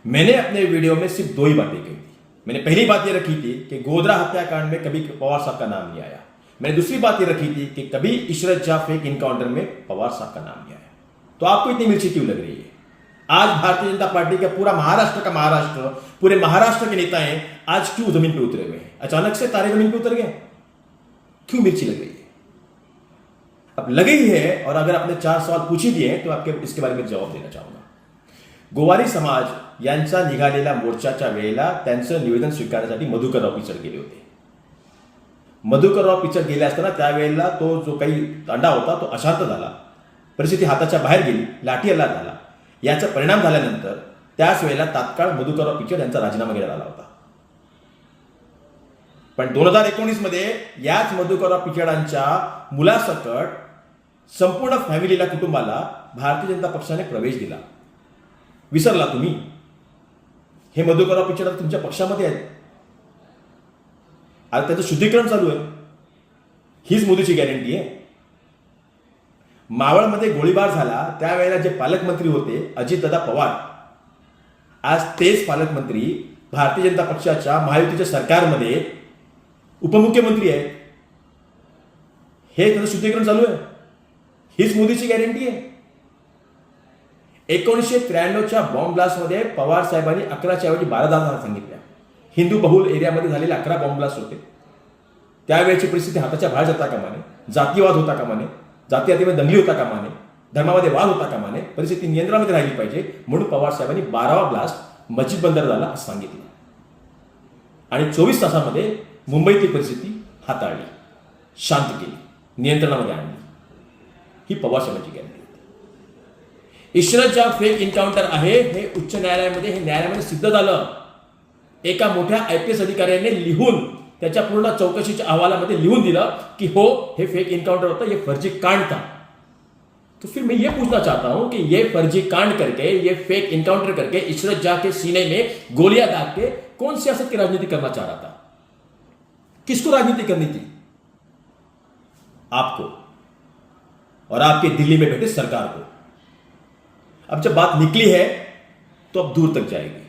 मैंने अपने वीडियो में सिर्फ दो ही बातें कही थी। मैंने पहली बात ये रखी थी कि गोधरा हत्याकांड में कभी पवार साहब का नाम नहीं आया। मैंने दूसरी बात ये रखी थी कि कभी इशरत जहां फेक इनकाउंटर में पवार साहब का नाम नहीं आया। तो आपको इतनी मिर्ची क्यों लग रही है? आज भारतीय जनता पार्टी का पूरा महाराष्ट्र, पूरे महाराष्ट्र के नेताएं आज क्यों जमीन पर उतरे हुए हैं? अचानक से तारे जमीन पर उतर गए, क्यों मिर्ची लग रही है? अब लगी है, और अगर आपने 4 सवाल पूछ ही दिए तो आपके इसके बारे में जवाब देना चाहूंगा। गोवारी समाज यांचा निघालेल्या मोर्चाच्या वेळेला त्यांचं निवेदन स्वीकारण्यासाठी मधुकरराव पिचड गेले होते. मधुकरराव पिचड गेले असताना त्यावेळेला तो जो काही तांडा होता तो अशांत झाला, परिस्थिती हाताच्या बाहेर गेली, लाठी हल्ला झाला. याचा परिणाम झाल्यानंतर त्याच वेळेला तात्काळ मधुकरराव पिचड यांचा राजीनामा घेण्यात आला होता. पण 2019 मध्ये याच मधुकरराव पिचडांच्या मुलासकट संपूर्ण फॅमिलीला, कुटुंबाला भारतीय जनता पक्षाने प्रवेश दिला. विसरला तुम्ही? हे मधुकरराव पिचड तुमच्या पक्षामध्ये आहेत. आता त्याचं शुद्धीकरण चालू आहे. हीच मोदीची गॅरंटी आहे. मावळमध्ये गोळीबार झाला त्यावेळेला जे पालकमंत्री होते अजितदादा पवार, आज तेच पालकमंत्री भारतीय जनता पक्षाच्या महायुतीच्या सरकारमध्ये उपमुख्यमंत्री आहेत. हे त्याचं शुद्धीकरण चालू आहे. हीच मोदीची गॅरंटी आहे. 1993च्या बॉम्ब ब्लास्टमध्ये पवार साहेबांनी 11च्या ऐवजी 12 जागा सांगितल्या. हिंदू बहुल एरियामध्ये झालेले 11 बॉम्ब ब्लास्ट होते. त्यावेळेची परिस्थिती हाताच्या बाहेर जाता कामा नये, जातीवाद होता कामा नये, जातीमध्ये दंगली होता कामा नये, धर्मामध्ये वाद होता कामा नये, परिस्थिती नियंत्रणामध्ये राहिली पाहिजे म्हणून पवार साहेबांनी 12वा ब्लास्ट मस्जिद बंदर झाला असं सांगितलं. आणि 24 तासामध्ये मुंबईतली परिस्थिती हाताळली, शांत केली, नियंत्रणामध्ये आणली. ही पवार साहेबांची गॅरंटी. इशरतच्या फेक इन्काउंटर आहे हे उच्च न्यायालयामध्ये, हे न्यायालयामध्ये सिद्ध झालं. एका मोठ्या IPS अधिकाऱ्याने लिहून त्याच्या पूर्ण चौकशीच्या अहवालामध्ये लिहून दिलं कि हो हे फेक इनकाउंटर होता, ये फर्जी कांड था. तो फिर मैं ये पूछना चाहता हूं कि ये फर्जी कांड करके, ये फेक इनकाउंटर करके इशरत जहां के सीने में गोलियां दाग के कौन सियासत की राजनीति करना चाह रहा था? किसको राजनीति करनी थी? आपको और आपके दिल्ली में बैठे सरकार को. अब जब बात निकली है तो अब दूर तक जाएगी.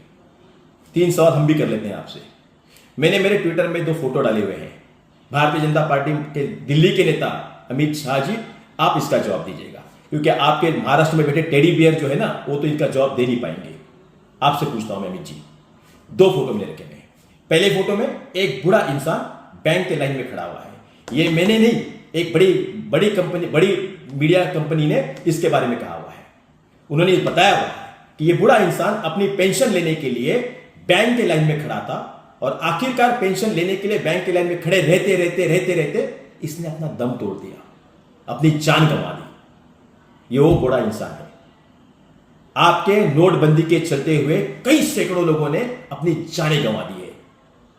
3 सवाल हम भी कर लेते हैं आपसे. मैंने मेरे ट्विटर में 2 फोटो डाले हुए हैं. भारतीय जनता पार्टी के दिल्ली के नेता अमित शाह जी, आप इसका जवाब दीजिएगा, क्योंकि आपके महाराष्ट्र में बैठे टेडी बियर जो है ना, वो तो इनका जवाब दे नहीं पाएंगे. आपसे पूछता हूं मैं अमित जी, 2 फोटो मैंने रखे हैं. पहले फोटो में एक बूढ़ा इंसान बैंक के लाइन में खड़ा हुआ है. ये मैंने नहीं, एक बड़ी कंपनी, बड़ी मीडिया कंपनी ने इसके बारे में कहा हुआ है. उन्होंने बताया हुआ है कि यह बूढ़ा इंसान अपनी पेंशन लेने के लिए बैंक के लाइन में खड़ा था और आखिरकार पेंशन लेने के लिए बैंक के लाइन में खड़े रहते इसने अपना दम तोड़ दिया, अपनी जान गंवा दी. ये वो बूढ़ा इंसान है. आपके नोटबंदी के चलते हुए कई सैकड़ों लोगों ने अपनी जानें गंवा दी है.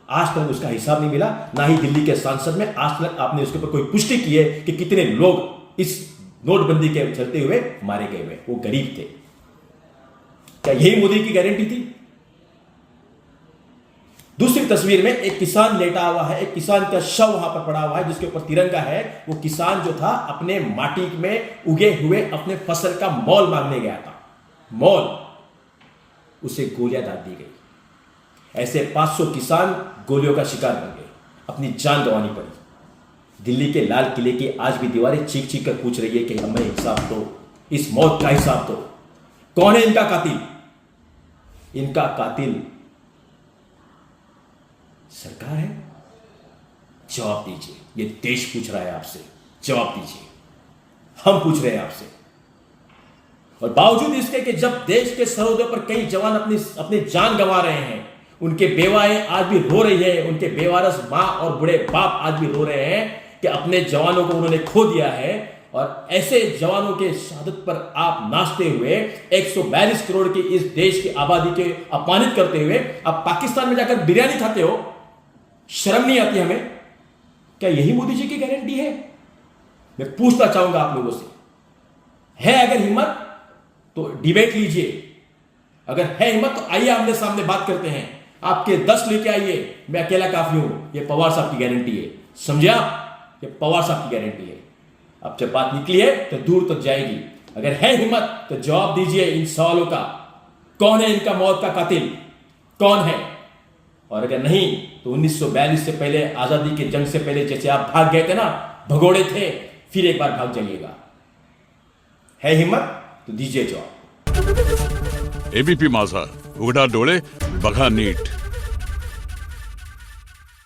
आज तक उसका हिसाब नहीं मिला, ना ही दिल्ली के सांसद में आज तक आपने उसके ऊपर कोई पुष्टि की है कि कितने लोग इस नोटबंदी के चलते हुए मारे गए हुए. वो गरीब थे. क्या यही मोदी की गारंटी थी? दूसरी तस्वीर में एक किसान लेटा हुआ है. एक किसान का शव वहां पर पड़ा हुआ है जिसके ऊपर तिरंगा है. वो किसान जो था अपने माटी में उगे हुए अपने फसल का मोल मांगने गया था. मोल, उसे गोलियां दाग दी गई. ऐसे 500 किसान गोलियों का शिकार बन गए, अपनी जान गंवानी पड़ी. दिल्ली के लाल किले की आज भी दीवारें चीख चीख कर पूछ रही है कि हमें हिसाब दो, इस मौत का हिसाब दो. कौन है इनका कातिल? इनका कातिल सरकार है. जवाब दीजिए. ये देश पूछ रहा है आपसे, जवाब दीजिए. हम पूछ रहे हैं आपसे. और बावजूद इसके कि जब देश के सरहदों पर कई जवान अपनी जान गंवा रहे हैं, उनके बेवाएं आज भी रो रही है, उनके बेवारस मां और बूढ़े बाप आज भी रो रहे हैं कि अपने जवानों को उन्होंने खो दिया है. और ऐसे जवानों के शहादत पर आप नाचते हुए 142 करोड़ की इस देश की आबादी के अपमानित करते हुए आप पाकिस्तान में जाकर बिरयानी खाते हो. शर्म नहीं आती हमें? क्या यही मोदी जी की गारंटी है? मैं पूछना चाहूंगा आप लोगों से, है अगर हिम्मत तो डिबेट लीजिए. अगर है हिम्मत तो आइए आमने सामने बात करते हैं. आपके 10 लेके आइए, मैं अकेला काफी हूं. ये पवार साहब की गारंटी है. समझे आप? ये पवार साहब की गारंटी है. अब जब बात निकली है तो दूर तक जाएगी. अगर है हिम्मत तो जवाब दीजिए इन सवालों का. कौन है इनका मौत का कातिल, कौन है? और अगर नहीं तो 1942 से पहले, आजादी के जंग से पहले जैसे आप भाग गए थे ना, भगोड़े थे, फिर एक बार भाग जाइएगा। है हिम्मत तो दीजिए जवाब। एबीपी माझा, उघडा डोळे बघा नीट।